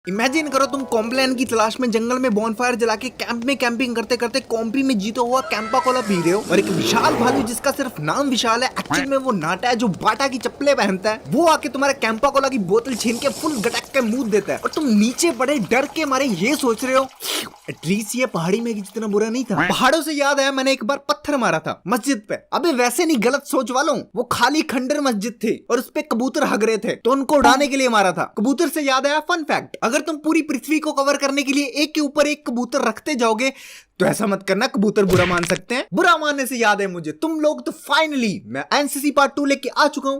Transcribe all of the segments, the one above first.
Imagine करो तुम complain की तलाश में जंगल में बॉनफायर जला के कैंप में कैंपिंग करते करते कॉम्पी में जीता हुआ कैंपा कोला पी रहे हो और एक विशाल भालू जिसका सिर्फ नाम विशाल है एक्चुअल में वो नाटा है जो बाटा की चप्पलें पहनता है, वो आके तुम्हारे कैंपा कोला की बोतल छीन के फुल गटक के मुंह देता है और तुम नीचे पड़े डर के मारे ये सोच रहे हो एटलीस्ट ये पहाड़ी में जितना बुरा नहीं था। पहाड़ों से याद आया मैंने एक बार पत्थर मारा था मस्जिद पे। अबे वैसे नहीं, गलत सोच वालों, वो खाली खंडर मस्जिद थी और उस पे कबूतर हग रहे थे तो उनको उड़ाने के लिए मारा था। कबूतर से याद आया फन फैक्ट, अगर तुम पूरी पृथ्वी को कवर करने के लिए एक के ऊपर एक कबूतर रखते जाओगे तो ऐसा मत करना, कबूतर बुरा मान सकते हैं। बुरा मानने से याद है मुझे, तुम लोग तो फाइनली मैं एनसीसी पार्ट 2 लेके आ चुका हूं।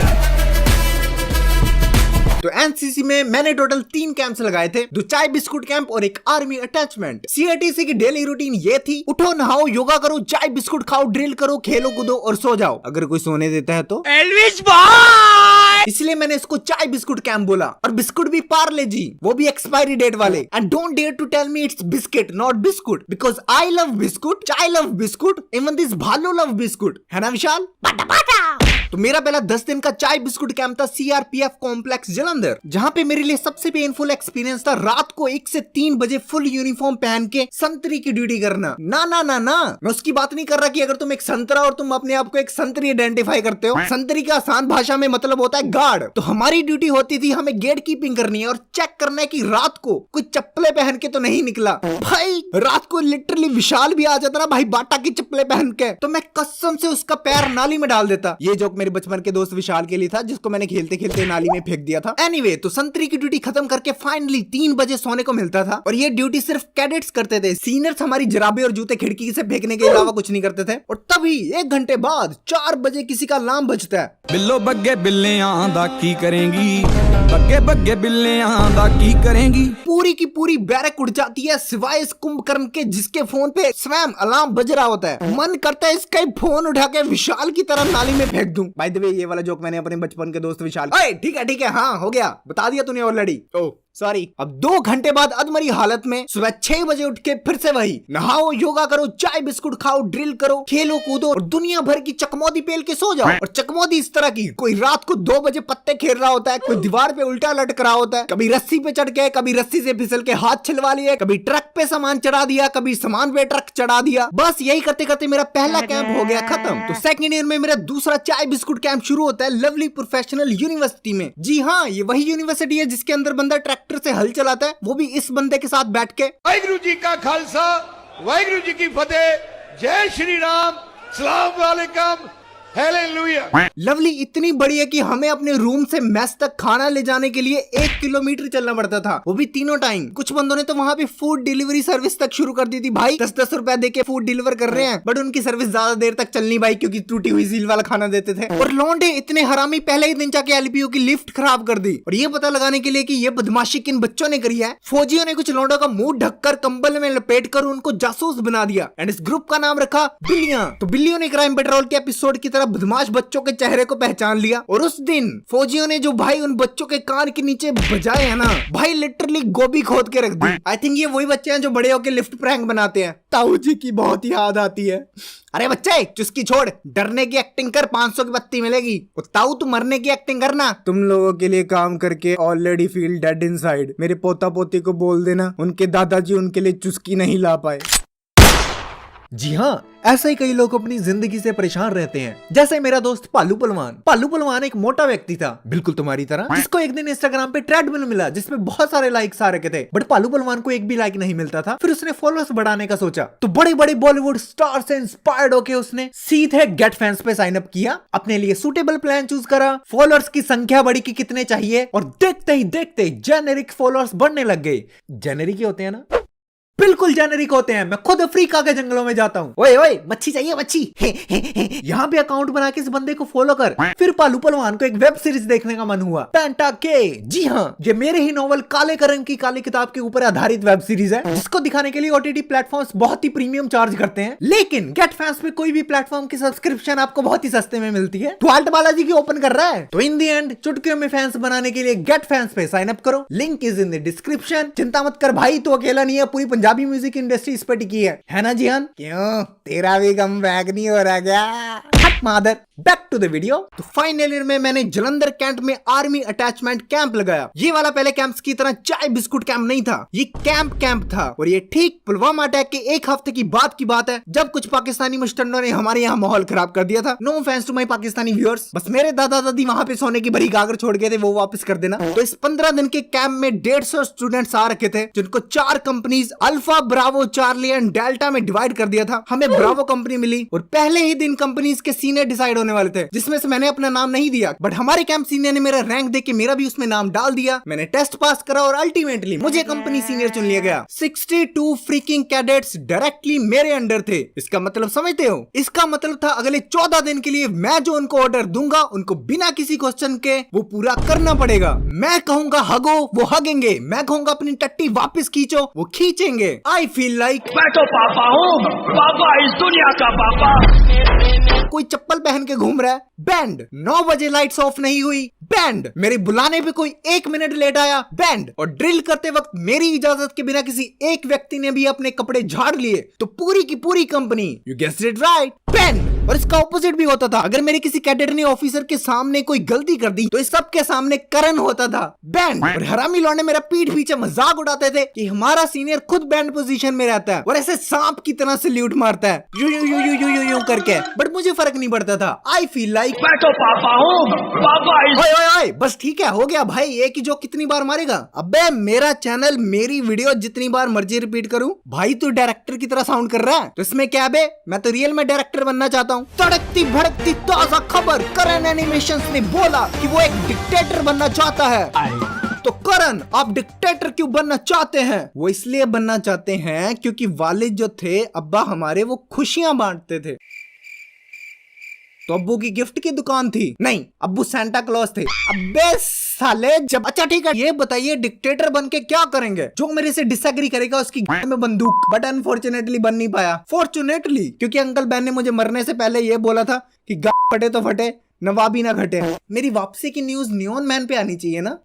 तो एनसीसी में मैंने टोटल 3 कैंप्स लगाए थे, 2 चाय बिस्कुट कैंप और एक आर्मी अटैचमेंट। सीआईटीसी की डेली रूटीन ये थी, उठो नहाओ योगा करो चाय बिस्कुट खाओ ड्रिल करो खेलो कूदो और सो जाओ, अगर कोई सोने देता है तो। एल्विश भाई! इसलिए मैंने इसको चाय बिस्कुट कैंप बोला। और बिस्कुट भी पार्ले जी, वो भी एक्सपायरी डेट वाले। And don't dare to tell me it's biscuit not बिस्कुट, बिकॉज आई लव बिस्कुट, चाय लव बिस्कुट, इवन दिस भालू लव बिस्कुट, है ना विशाल? तो मेरा पहला 10 दिन का चाय बिस्कुट कैंप था सीआरपीएफ कॉम्प्लेक्स जलंधर, जहां पे मेरे लिए सबसे पेनफुल एक्सपीरियंस था रात को 1 से 3 बजे फुल यूनिफॉर्म पहन के संतरी की ड्यूटी करना। ना ना ना ना, मैं उसकी बात नहीं कर रहा कि अगर तुम एक संतरा और तुम अपने आप को एक संतरी आइडेंटिफाई करते हो। संतरी का आसान भाषा में मतलब होता है गार्ड। तो हमारी ड्यूटी होती थी, हमें गेट कीपिंग करनी है और चेक करना है कि रात को कोई चप्पलें पहन के तो नहीं निकला। भाई रात को लिटरली विशाल भी आ जाता ना भाई बाटा की चप्पलें पहन के, तो मैं कसम से उसका पैर नाली में डाल देता। ये जोक मेरे बचपन के दोस्त विशाल के लिए था, जिसको मैंने खेलते खेलते नाली में फेंक दिया था। एनीवे, तो संतरी की ड्यूटी खत्म करके फाइनली 3 बजे सोने को मिलता था और ये ड्यूटी सिर्फ कैडेट्स करते थे। सीनियर्स हमारी जराबे और जूते खिड़की से फेंकने के अलावा कुछ नहीं करते थे। और तभी 1 घंटे बाद 4 बजे किसी का अलार्म बजता है। बिल्लो बग्गे बिल्लियां दा की करेंगी, बग्गे बग्गे बिल्लियां दा की करेंगी। पूरी की पूरी बैरक उड़ जाती है सिवाय इस कुंभकर्ण के, जिसके फोन पे स्वयं अलार्म बज रहा होता है। मन करता है इसका फोन उठा के विशाल की तरह नाली में फेंक दूं। बाय द वे ये वाला जोक मैंने अपने बचपन के दोस्त विशाल, ठीक है हाँ हो गया, बता दिया तूने ऑलरेडी। Oh sorry. अब 2 घंटे बाद अधमरी हालत में सुबह 6 बजे उठ के फिर से वही, नहाओ योगा करो चाय बिस्कुट खाओ ड्रिल करो खेलो कूदो और दुनिया भर की चकमौदी पेल के सो जाओ। और चकमौदी इस तरह की, कोई रात को 2 बजे पत्ते खेल रहा होता है, कोई दीवार पे उल्टा लटक रहा होता है, कभी रस्सी पे चढ़ के, कभी रस्सी से फिसल के हाथ छिलवा लिए, कभी ट्रक पे सामान चढ़ा दिया, कभी सामान पे ट्रक चढ़ा दिया। बस यही करते करते मेरा पहला कैंप हो गया खत्म। तो सेकंड ईयर में मेरा दूसरा चाय बिस्कुट कैंप शुरू होता है लवली प्रोफेशनल यूनिवर्सिटी में। जी हाँ, ये वही यूनिवर्सिटी है जिसके अंदर बंदा ट्रैक्टर से हल चलाता है, वो भी इस बंदे के साथ बैठ के। वाहिगुरु जी का खालसा वाहिगुरु जी की फतेह, जय श्री राम, सलाम वालेकुम, हालेलुया। लवली इतनी बड़ी है कि हमें अपने रूम से मेस तक खाना ले जाने के लिए 1 किलोमीटर चलना पड़ता था, वो भी तीनों टाइम। कुछ बंदों ने तो वहाँ पे फूड डिलीवरी सर्विस तक शुरू कर दी थी। भाई 10-10 रुपए दे के फूड डिलीवर कर रहे हैं, बट उनकी सर्विस ज्यादा देर तक चलनी भाई, क्योंकि टूटी हुई सील वाला खाना देते थे। और लौंडे इतने हरामी पहले ही दिन जाके एलपीयू की लिफ्ट खराब कर दी। और ये पता लगाने के लिए कि ये बदमाशी किन बच्चों ने करी है, फौजियों ने कुछ लौंडों का मुंह ढककर कंबल में लपेट कर उनको जासूस बना दिया एंड इस ग्रुप का नाम रखा बिल्लियां। तो बिल्लियों ने क्राइम पेट्रोल के एपिसोड की तरह बदमाश बच्चों के चेहरे को पहचान लिया और उस दिन फौजियों ने जो भाई उन बच्चों के कान के नीचे बजाए है ना भाई, लिटरली गोभी खोद के रख दी। आई थिंक ये वही बच्चे हैं जो बड़े होकर लिफ्ट प्रैंक बनाते हैं। ताऊ जी की बहुत याद आती है। अरे बच्चे चुस्की छोड़, डरने की एक्टिंग कर, 500 की बत्ती मिलेगी। ताऊ तू मरने की एक्टिंग करना। तुम लोगों के लिए काम करके ऑलरेडी फील डेड इनसाइड। मेरे पोता पोती को बोल देना उनके दादाजी उनके लिए चुस्की नहीं ला पाए। जी हाँ, ऐसे ही कई लोग अपनी जिंदगी से परेशान रहते हैं, जैसे मेरा दोस्त पालू पलवान। पालू पलवान एक मोटा व्यक्ति था बिल्कुल तुम्हारी तरह, जिसको एक दिन इंस्टाग्राम पे ट्रेडमिल मिला जिसमें बहुत सारे लाइक्स आ रखे थे, बट पालू पलवान को एक भी लाइक नहीं मिलता था। फिर उसने फॉलोअर्स बढ़ाने का सोचा, तो बड़े बड़े बॉलीवुड स्टार से इंस्पायर्ड होकर उसने सीधे गेट फैंस पे साइन अप किया, अपने लिए सूटेबल प्लान चूज करा, फॉलोअर्स की संख्या बढ़ी कि कितने चाहिए और देखते ही देखते जेनेरिक फॉलोअर्स बढ़ने लग गए। जेनेरिक ही होते हैं ना, बिल्कुल जेनेरिक होते हैं। मैं खुद अफ्रीका के जंगलों में जाता हूँ, ओए ओए मच्छी चाहिए मच्छी। यहाँ पे अकाउंट बना के इस बंदे को फॉलो कर। फिर पालू पलवान को एक वेब सीरीज देखने का मन हुआ, पेंटा के। जी हाँ, ये मेरे ही नॉवल काले करण की काली किताब के ऊपर आधारित वेब सीरीज है, जिसको दिखाने के लिए ओटीटी प्लेटफॉर्म्स बहुत ही प्रीमियम चार्ज करते हैं, लेकिन गेट फैंस पे कोई भी प्लेटफॉर्म की सब्सक्रिप्शन आपको बहुत ही सस्ते में मिलती है। ट्वाल्ट बालाजी की ओपन कर रहा है, तो इन दी एंड चुटकियों में फैंस बनाने के लिए गेट फैंस पे साइन अप करो, link is in the description. चिंता मत कर भाई, तू अकेला नहीं है, पूरी पंजाबी म्यूजिक इंडस्ट्री इस पर टिकी है ना जिहान? क्यों तेरा भी कम बैक नहीं हो रहा क्या? हट मादर। Back to the video. तो फाइनल ईयर में मैंने जलंधर कैंट में आर्मी अटैचमेंट कैंप लगाया। ये वाला पहले कैंप्स की तरह चाय बिस्कुट कैंप नहीं था, ये कैंप था। और ये ठीक पुलवामा अटैक के एक हफ्ते की बात है, जब कुछ पाकिस्तानी मुश्तंडों ने हमारे यहाँ माहौल खराब कर दिया था। No offence to my Pakistani viewers, बस मेरे दादा दादी वहाँ पे सोने की बड़ी गागर छोड़ गए थे, वो वापस कर देना। तो इस 15 दिन के कैंप में 150 स्टूडेंट्स आ रखे थे, जिनको 4 companies alpha, Bravo, Charlie and delta में डिवाइड कर दिया था। हमें ब्रावो कंपनी मिली और पहले ही दिन कंपनीज के सीनियर डिसाइड होने वाले थे, जिसमें से मैंने अपना नाम नहीं दिया, बट हमारे कैंप सीनियर ने मेरा रैंक देख के मेरा भी उसमें नाम डाल दिया। मैंने टेस्ट पास करा और अल्टीमेटली मुझे कंपनी सीनियर चुन लिया गया। 62 फ्रीकिंग कैडेट्स डायरेक्टली मेरे अंडर थे। इसका मतलब समझते हो? इसका मतलब था अगले 14 दिन के लिए मैं जो उनको ऑर्डर दूंगा, उनको बिना किसी क्वेश्चन के वो पूरा करना पड़ेगा। मैं कहूंगा हगो, वो हगेंगे। मैं कहूंगा अपनी टट्टी वापस खींचो, वो खींचेंगे। आई फील लाइक मैं तो पापा हूँ, पापा इस दुनिया का पापा। कोई चप्पल पहन के घूम रहा है, बैंड। 9 बजे लाइट्स ऑफ नहीं हुई, बैंड। मेरे बुलाने पे कोई 1 मिनट लेट आया, बैंड। और ड्रिल करते वक्त मेरी इजाजत के बिना किसी एक व्यक्ति ने भी अपने कपड़े झाड़ लिए तो पूरी की पूरी company, you guessed it right, band. और इसका ऑपोजिट भी होता था। अगर मेरे किसी कैडेट ने ऑफिसर के सामने कोई गलती कर दी तो इस सब के सामने करन होता था, बैंड। और हरामी लौंडे मेरा पीठ पीछे मजाक उड़ाते थे कि हमारा सीनियर खुद बैंड पोजीशन में रहता है और ऐसे सांप की तरह सल्यूट मारता है, you you you you you you करके। बट मुझे फर्क नहीं पड़ता था। आई फील लाइक मैं तो पापा हूँ, पापा इस। ओए ओए ओए, बस ठीक है, हो गया भाई। एक ही जो कितनी बार मारेगा? अबे मेरा चैनल, मेरी वीडियो जितनी बार मर्जी रिपीट करूं। भाई तू डायरेक्टर की तरह साउंड कर रहा है तो इसमें क्या बे? मैं तो रियल में डायरेक्टर बनना चाहता हूँ। तड़कती भड़कती ताजा खबर, करण एनिमेशंस ने बोला कि वो एक डिक्टेटर बनना चाहता है। तो करण, आप डिक्टेटर क्यों बनना चाहते हैं? वो इसलिए बनना चाहते हैं क्योंकि वालिद जो थे अब्बा हमारे, वो खुशियां बांटते थे। तो अब्बू की गिफ्ट की दुकान थी? नहीं, अब्बू सेंटा क्लॉज थे। अबे साले, जब अच्छा ठीक है, ये बताइए डिक्टेटर बन के क्या करेंगे? जो मेरे से डिसएग्री करेगा उसकी गांड में बंदूक। बट अनफॉर्चुनेटली बन नहीं पाया। फॉर्चुनेटली, क्योंकि अंकल बैन ने मुझे मरने से पहले ये बोला था कि गांड फटे तो फटे, नवाबी ना घटे। मेरी वापसी की न्यूज नियॉन मैन पे आनी चाहिए ना?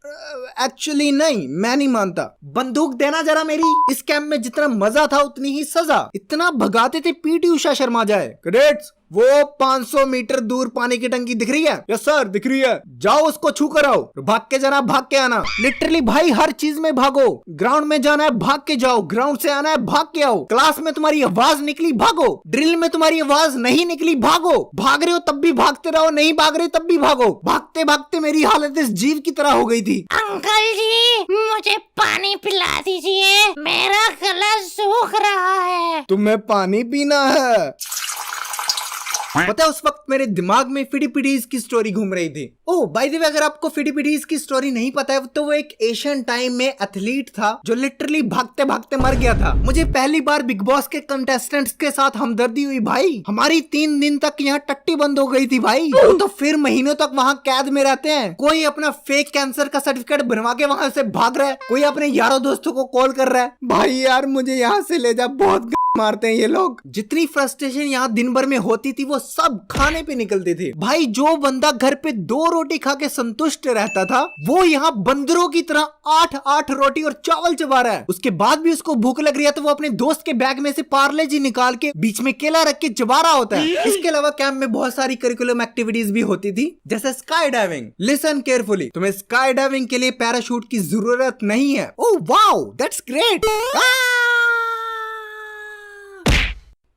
एक्चुअली नहीं, मैं नहीं मानता। बंदूक देना जरा मेरी। इस कैंप में जितना मजा था उतनी ही सजा। इतना भगाते थे पीटी उषा शर्मा जाए। कैडेट्स, वो 500 मीटर दूर पानी की टंकी दिख रही है? यस सर, दिख रही है। जाओ उसको छू कर आओ। भाग के जाना, भाग के आना। लिटरली भाई हर चीज में भागो। ग्राउंड में जाना है, भाग के जाओ। ग्राउंड से आना है, भाग के आओ। क्लास में तुम्हारी आवाज निकली, भागो। ड्रिल में तुम्हारी आवाज नहीं निकली, भागो। भाग रहे हो तब भी भागते रहो, नहीं भाग रहे तब भी भागो। भागते भागते मेरी हालत इस जीव की तरह हो गई थी। अंकल जी, मुझे पानी पिला दीजिए, मेरा गला सूख रहा है। तुम्हें पानी पीना है? पता है उस वक्त मेरे दिमाग में फिडीपीडीज की स्टोरी घूम रही थी। ओह बाय द वे, अगर आपको फिडीपीडीज की स्टोरी नहीं पता है तो वो एक एशियन टाइम में एथलीट था जो लिटरली भागते भागते मर गया था। मुझे पहली बार बिग बॉस के कंटेस्टेंट्स के साथ हमदर्दी हुई भाई। हमारी 3 दिन तक यहाँ टट्टी बंद हो गई थी भाई। तो फिर महीनों तक वहाँ कैद में रहते हैं। कोई अपना फेक कैंसर का सर्टिफिकेट बनवा के वहाँ से भाग रहा है, कोई अपने यारों दोस्तों को कॉल कर रहा है, भाई यार मुझे यहाँ से ले जा, बहुत मारते हैं ये लोग। जितनी फ्रस्ट्रेशन यहाँ दिन भर में होती थी वो सब खाने पे निकलती थी भाई। जो बंदा घर पे 2 रोटी खा के संतुष्ट रहता था, वो यहाँ बंदरों की तरह 8-8 रोटी और चावल चबा रहा है। उसके बाद भी उसको भूख लग रही है तो वो अपने दोस्त के बैग में से पार्ले जी निकाल के बीच में केला रख के चबा रहा होता है। इसके अलावा कैंप में बहुत सारी करिकुलम एक्टिविटीज भी होती थी, जैसे स्काई डाइविंग। लिसन केयरफुली, तुम्हें स्काई डाइविंग के लिए पैराशूट की जरूरत नहीं है। Oh wow, that's great.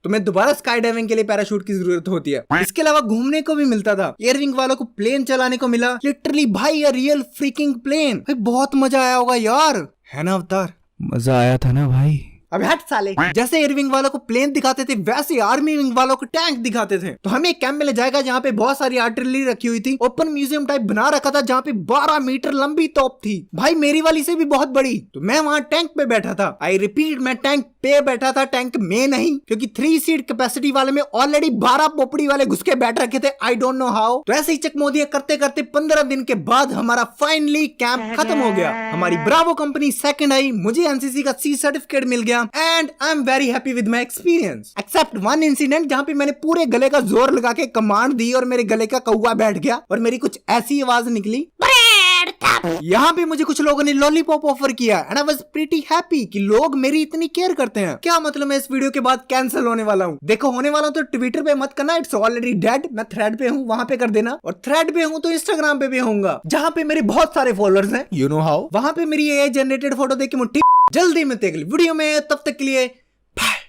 तुम्हें दोबारा स्काई डाइविंग के लिए पैराशूट की जरूरत होती है। इसके अलावा घूमने को भी मिलता था। एयरविंग वालों को प्लेन चलाने को मिला, लिटरली भाई अ रियल फ्रीकिंग प्लेन। बहुत मजा आया होगा यार, है ना अवतार? मजा आया था ना भाई। अब हट साले, जैसे एयरविंग वालों को प्लेन दिखाते थे वैसे आर्मी विंग वालों को टैंक दिखाते थे। तो हमें एक कैंप में ले जाएगा जहाँ पे बहुत सारी आर्टिलरी रखी हुई थी। ओपन म्यूजियम टाइप बना रखा था जहाँ पे 12 मीटर लंबी तोप थी भाई, मेरी वाली से भी बहुत बड़ी। तो मैं वहाँ टैंक पे बैठा था। आई रिपीट, मैं टैंक पे बैठा था, टैंक में नहीं, क्योंकि 3 सीट कैपेसिटी वाले में ऑलरेडी 12 पोपड़ी वाले घुस के बैठ रखे थे। I don't know how. तो ऐसे ही चकमोदिया करते करते 15 दिन के बाद हमारा फाइनली कैंप खत्म हो गया। हमारी ब्रावो कंपनी सेकंड आई, मुझे एनसीसी का C सर्टिफिकेट मिल गया and I am very happy with my experience except one incident जहाँ पे मैंने पूरे गले का जोर लगा के कमांड दी और मेरे गले का कौवा बैठ गया और मेरी कुछ ऐसी आवाज निकली, ब्रेड था लॉलीपॉप। यहाँ पे मुझे कुछ लोगों ने लॉलीपॉप ऑफर किया and I was pretty happy कि लोग मेरी इतनी केयर करते हैं। क्या मतलब मैं इस वीडियो के बाद कैंसिल होने वाला हूँ? देखो होने वाला हूँ तो ट्विटर पे मत करना, इट्स ऑलरेडी डेड। मैं थ्रेड पे हूँ, वहां पे कर देना, और थ्रेड पे हूँ तो इंस्टाग्राम पे भी होऊंगा, जहाँ पे मेरे बहुत सारे फॉलोअर्स हैं, यू नो हाउ। वहां पे मेरी एआई जनरेटेड फोटो देख के मुट्ठी जल्दी मिलते अगली वीडियो में, तब तक के लिए